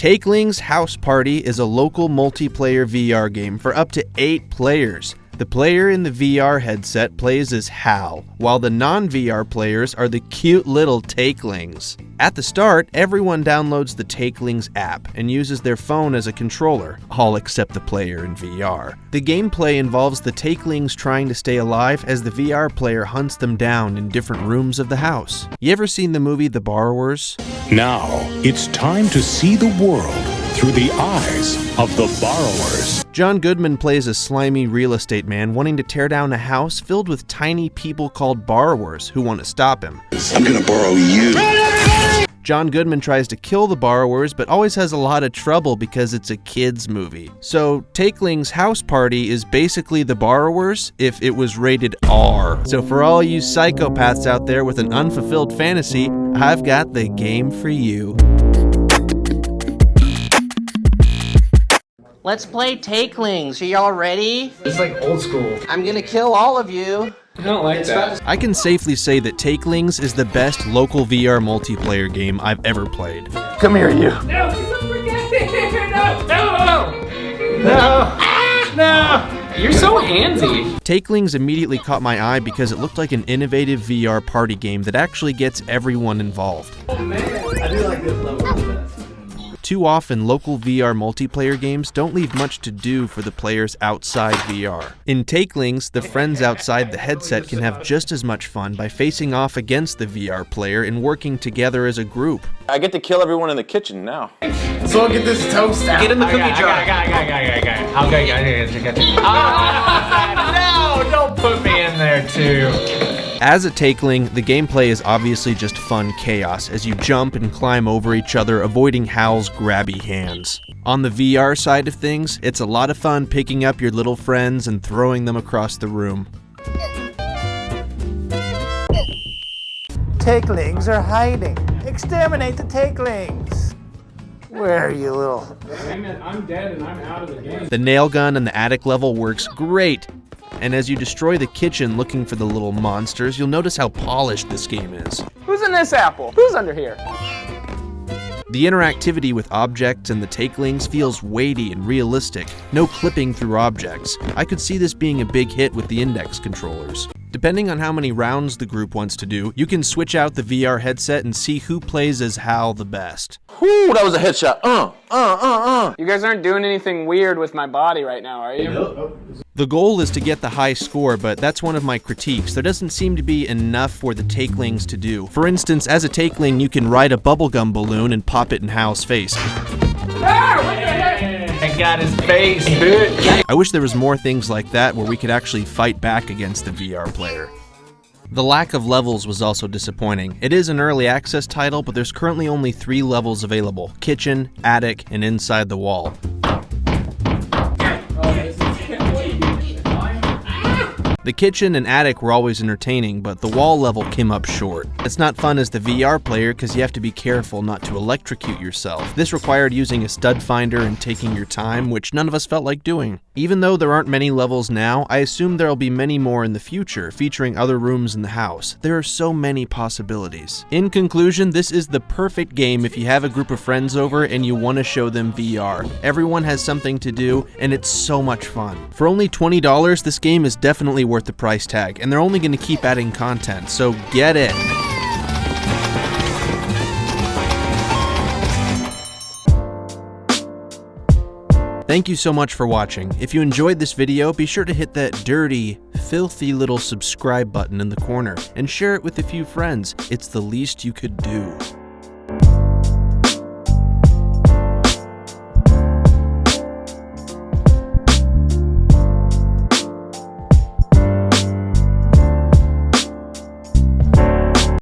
Takelings House Party is a local multiplayer VR game for up to 8 players. The player in the VR headset plays as Hal, while the non-VR players are the cute little Takelings. At the start, everyone downloads the Takelings app and uses their phone as a controller, all except the player in VR. The gameplay involves the Takelings trying to stay alive as the VR player hunts them down in different rooms of the house. You ever seen the movie The Borrowers? Now, it's time to see the world through the eyes of the borrowers. John Goodman plays a slimy real estate man wanting to tear down a house filled with tiny people called borrowers who want to stop him. I'm gonna borrow you. John Goodman tries to kill the borrowers, but always has a lot of trouble because it's a kids movie. So Takelings House Party is basically The Borrowers if it was rated R. So for all you psychopaths out there with an unfulfilled fantasy, I've got the game for you. Let's play Takelings. Are y'all ready? It's like old school. I'm gonna kill all of you. I don't like that. I can safely say that Takelings is the best local VR multiplayer game I've ever played. Come here, you. No, No! You're so handsy. Takelings immediately caught my eye because it looked like an innovative VR party game that actually gets everyone involved. oh man, I do like this level the best. Too often, local VR multiplayer games don't leave much to do for the players outside VR. In Takelings, the friends outside the headset can have just as much fun by facing off against the VR player and working together as a group. I get to kill everyone in the kitchen now. So I'll get this toast out. Get in the cookie jar. I got it. No, don't put me in there too. As a Takeling, the gameplay is obviously just fun chaos as you jump and climb over each other, avoiding Hal's grabby hands. On the VR side of things, it's a lot of fun picking up your little friends and throwing them across the room. Takelings are hiding. Exterminate the Takelings. Where are you, little? I'm dead and I'm out of the game. The nail gun in the attic level works great. And as you destroy the kitchen looking for the little monsters, you'll notice how polished this game is. Who's in this apple? Who's under here? The interactivity with objects and the Takelings feels weighty and realistic, no clipping through objects. I could see this being a big hit with the index controllers. Depending on how many rounds the group wants to do, you can switch out the VR headset and see who plays as Hal the best. Whoo, that was a headshot. You guys aren't doing anything weird with my body right now, are you? The goal is to get the high score, but that's one of my critiques. There doesn't seem to be enough for the Takelings to do. For instance, as a Takeling, you can ride a bubblegum balloon and pop it in Hal's face. I got his face, bitch. I wish there was more things like that where we could actually fight back against the VR player. The lack of levels was also disappointing. It is an early access title, but there's currently only 3 levels available: kitchen, attic, and inside the wall. The kitchen and attic were always entertaining, but the wall level came up short. It's not fun as the VR player because you have to be careful not to electrocute yourself. This required using a stud finder and taking your time, which none of us felt like doing. Even though there aren't many levels now, I assume there'll be many more in the future, featuring other rooms in the house. There are so many possibilities. In conclusion, this is the perfect game if you have a group of friends over and you want to show them VR. Everyone has something to do, and it's so much fun. For only $20, this game is definitely worth the price tag, and they're only going to keep adding content, so get it! Thank you so much for watching. If you enjoyed this video, be sure to hit that dirty, filthy little subscribe button in the corner and share it with a few friends. It's the least you could do.